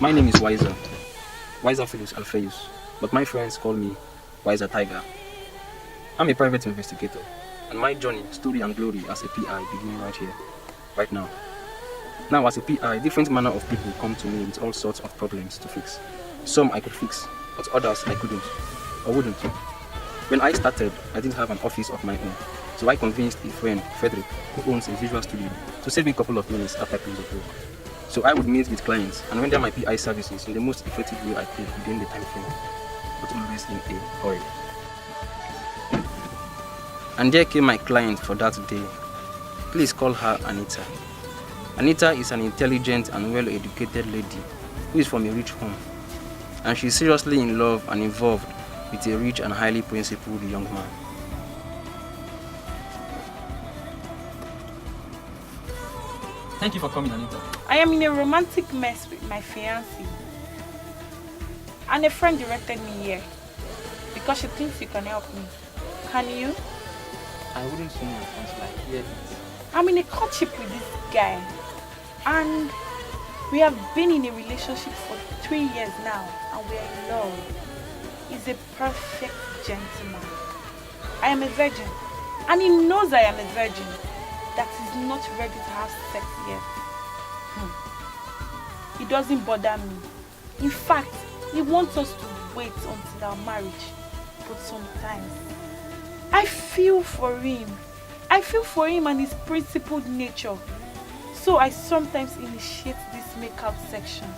My name is Whyzar. Whyzar Phyllis Alpheus, but my friends call me Whyzar Tiger. I'm a private investigator, and my journey, story and glory as a PI begin right here, right now. Now as a PI, different manner of people come to me with all sorts of problems to fix. Some I could fix, but others I couldn't, or wouldn't. When I started, I didn't have an office of my own, so I convinced a friend, Frederick, who owns a visual studio, to save me a couple of minutes after close of work. So I would meet with clients and render my PI services in the most effective way I could within the time frame, but always in a hurry. And there came my client for that day. Please call her Anita. Anita is an intelligent and well-educated lady who is from a rich home, and she is seriously in love and involved with a rich and highly principled young man. Thank you for coming, Anita. I am in a romantic mess with my fiancé, and a friend directed me here because she thinks you can help me. Can you? I wouldn't say my friends like yet. I'm in a courtship with this guy, and we have been in a relationship for 3 years now, and we are in love. He's a perfect gentleman. I am a virgin, and he knows I am a virgin, that he's not ready to have sex yet. He doesn't bother me. In fact, he wants us to wait until our marriage. But sometimes, I feel for him. I feel for him and his principled nature. So I sometimes initiate these makeout sections.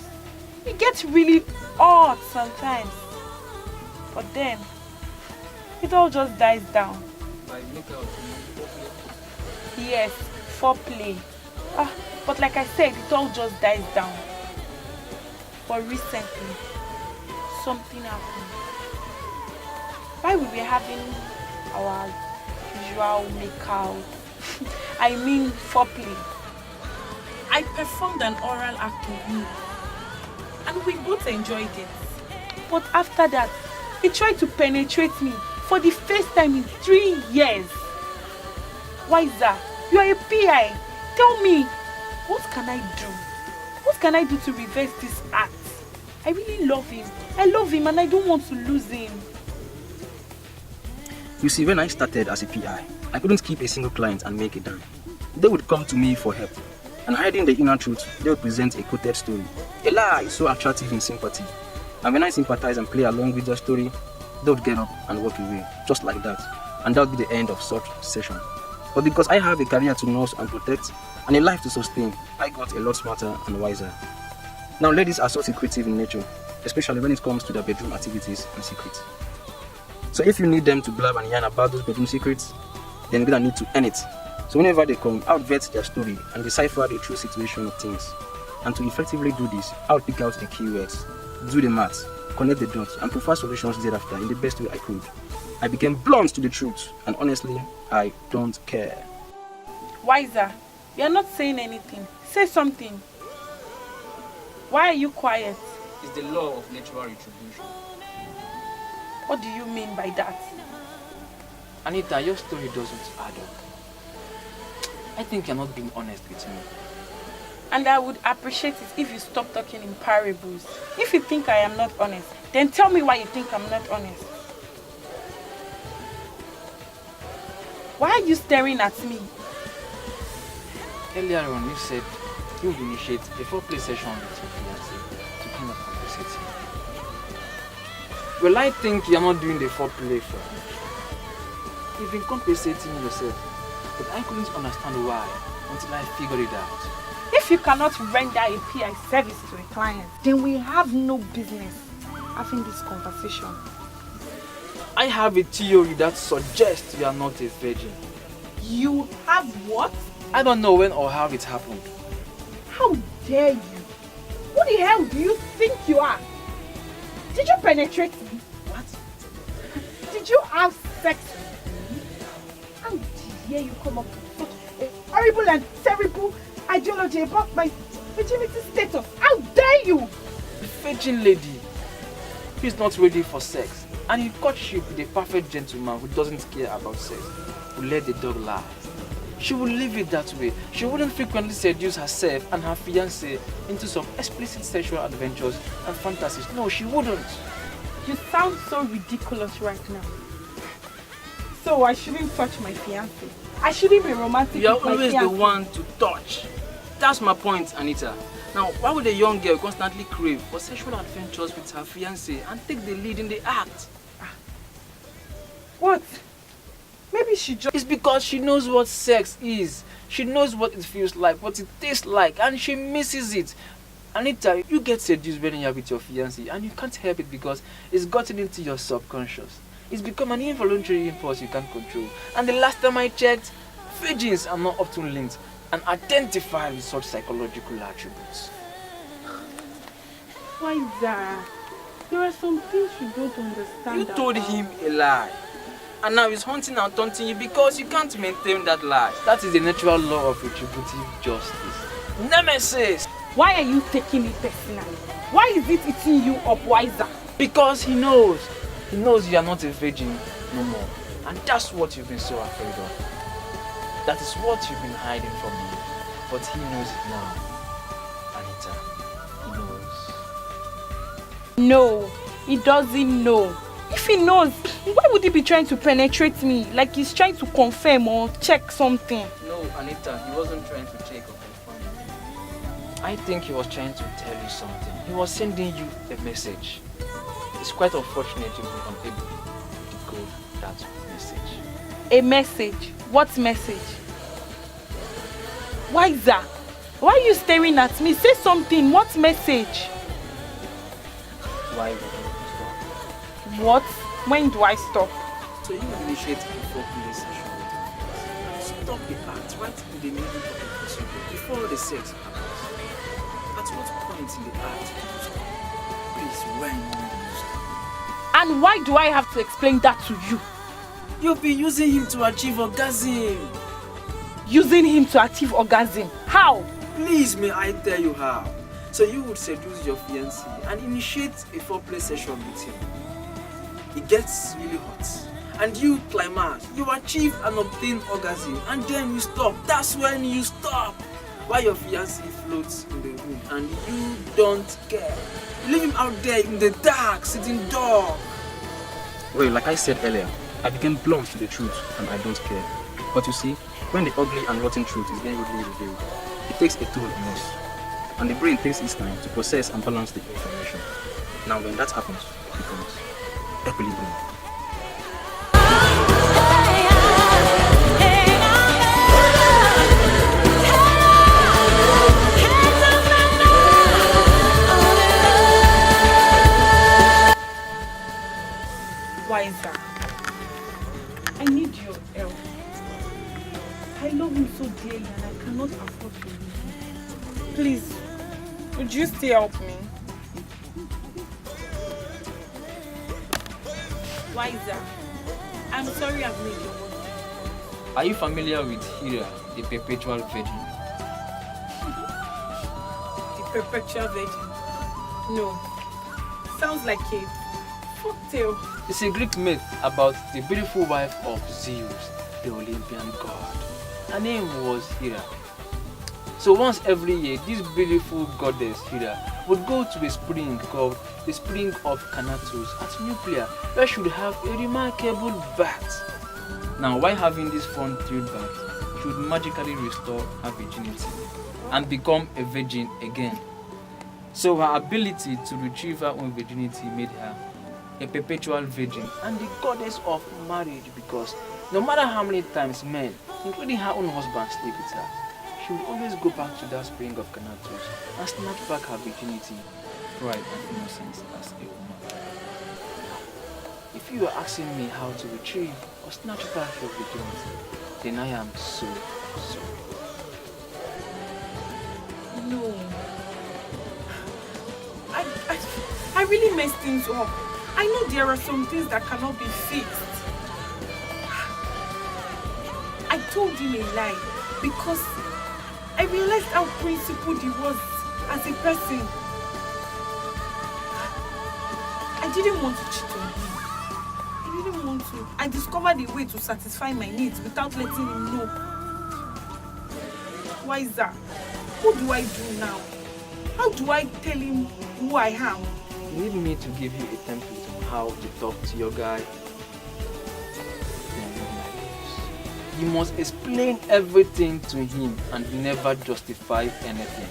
It gets really odd sometimes. But then, it all just dies down. By makeout, Yes, foreplay. But like I said, it all just dies down. But recently, something happened. While we were having our usual makeout, I mean foreplay, I performed an oral act on him, and we both enjoyed it. But after that, he tried to penetrate me for the first time in 3 years. Whyzar, you are a PI. Tell me, what can I do? What can I do to reverse this act? I really love him. I love him and I don't want to lose him. You see, when I started as a PI, I couldn't keep a single client and make a dime. They would come to me for help, and hiding the inner truth, they would present a quoted story. A lie is so attractive in sympathy. And when I sympathize and play along with the story, they would get up and walk away, just like that. And that would be the end of such session. But because I have a career to nurse and protect, and a life to sustain, I got a lot smarter and wiser. Now ladies are so secretive in nature, especially when it comes to their bedroom activities and secrets. So if you need them to blab and yarn about those bedroom secrets, then you're gonna need to earn it. So whenever they come, I would vet their story and decipher the true situation of things. And to effectively do this, I would pick out the keywords, do the maths, connect the dots, and provide solutions thereafter in the best way I could. I became blunt to the truth, and honestly, I don't care. Whyzar, you are not saying anything. Say something. Why are you quiet? It's the law of natural retribution. What do you mean by that? Anita, your story doesn't add up. I think you're not being honest with me. And I would appreciate it if you stop talking in parables. If you think I am not honest, then tell me why you think I'm not honest. Why are you staring at me? Earlier on, you said you would initiate a foreplay session with your fiancé to kind of compensate him. Well, I think you're not doing the foreplay for me. You've been compensating yourself, but I couldn't understand why until I figured it out. If you cannot render a PI service to a client, then we have no business having this conversation. I have a theory that suggests you are not a virgin. You have what? I don't know when or how it happened. How dare you? Who the hell do you think you are? Did you penetrate me? What? Did you have sex with me? How dare you come up with such a horrible and terrible ideology about my virginity status? How dare you? The virgin lady who is not ready for sex, and in courtship with a perfect gentleman who doesn't care about sex, who let the dog lie. she would leave it that way. She wouldn't frequently seduce herself and her fiancé into some explicit sexual adventures and fantasies. No, she wouldn't. You sound so ridiculous right now. So I shouldn't touch my fiancé. I shouldn't be romantic You're with my always fiancé. the one to touch. That's my point, Anita. Now, why would a young girl constantly crave for sexual adventures with her fiancé and take the lead in the act? What? Maybe she just... It's because she knows what sex is. She knows what it feels like, what it tastes like, and she misses it. Anita, you get seduced when you're with your fiancé, and you can't help it because it's gotten into your subconscious. It's become an involuntary impulse you can't control. And the last time I checked, virgins are not often linked and identified with such psychological attributes. Whyzar? There are some things you don't understand. You told him a lie. And now he's hunting and taunting you because you can't maintain that lie. That is the natural law of retributive justice. Nemesis! Why are you taking it personally? Why is it eating you up, Whyzar? Because he knows. He knows you are not a virgin no more. And that's what you've been so afraid of. That is what you've been hiding from me. But he knows it now. Anita, he knows. No, he doesn't know. If he knows, why would he be trying to penetrate me? Like he's trying to confirm or check something. No, Anita, he wasn't trying to check or confirm. I think he was trying to tell you something. He was sending you a message. It's quite unfortunate you were unable to decode that message. A message? What message? Whyzar? Why are you staring at me? Say something. What message? Why would you stop? What? When do I stop? So you initiate a foreplay session with her. Stop the act right in the middle of the procedure before the sex happens. At what point in the act do you stop? Please, when do you stop? And why do I have to explain that to you? You'll be using him to achieve orgasm. Using him to achieve orgasm? How? Please, may I tell you how? So you would seduce your fiancé and initiate a foreplay session with him. It gets really hot. And you climax. You achieve and obtain orgasm. And then you stop. That's when you stop. While your fiancé floats in the room and you don't care. You leave him out there in the dark, sitting dark. Well, like I said earlier, I became blunt to the truth and I don't care. But you see, when the ugly and rotten truth is being rudely revealed, it takes a toll on us. And the brain takes its time to process and balance the information. Now when that happens, it becomes equilibrium. Whyzar? I need your help. I love him so dearly and I cannot afford to lose him. Please, would you still help me? Whyzar, I'm sorry I've made you wonder. Are you familiar with Hira, the perpetual virgin? The perpetual virgin? No. Sounds like a folktale. It's a Greek myth about the beautiful wife of Zeus, the Olympian god. Her name was Hera. So once every year, this beautiful goddess Hera would go to a spring called the Spring of Canatus at Nuclear, where she would have a remarkable bath. Now, while having this fun-filled bath, she would magically restore her virginity and become a virgin again. So her ability to retrieve her own virginity made her a perpetual virgin and the goddess of marriage, because no matter how many times men, including her own husband, sleep with her, she would always go back to that spring of Canatus and snatch back her virginity, pride and innocence as a woman. If you are asking me how to retrieve or snatch back your virginity, then I am so sorry. No. I really messed things up. I know there are some things that cannot be fixed. I told him a lie because I realized how principled he was as a person. I didn't want to cheat on him. I didn't want to. I discovered a way to satisfy my needs without letting him know. Whyzar, what do I do now? How do I tell him who I am? You need me to give you a template on how to talk to your guy. You must explain everything to him and never justify anything.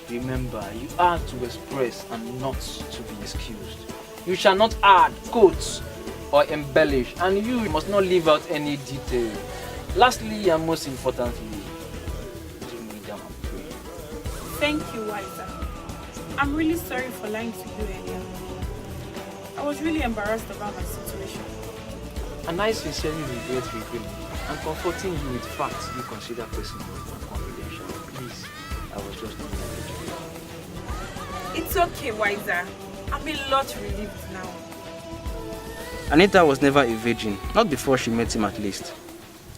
Remember, you are to express and not to be excused. You shall not add, quote, or embellish, and you must not leave out any detail. Lastly and most importantly, do me down and pray. Thank you, Whyzar. I'm really sorry for lying to you earlier. I was really embarrassed about my situation. And I sincerely regret revealing and comforting you with facts you consider personal and confidential. Please, I was just doing it. It's okay, Whyzar. I'm a lot relieved now. Anita was never a virgin, not before she met him at least.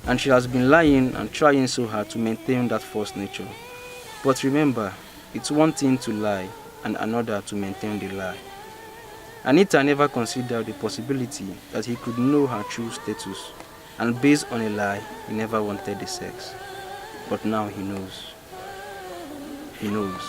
And she has been lying and trying so hard to maintain that false nature. But remember, it's one thing to lie and another to maintain the lie. Anita never considered the possibility that he could know her true status, and based on a lie, he never wanted the sex. But now he knows. He knows.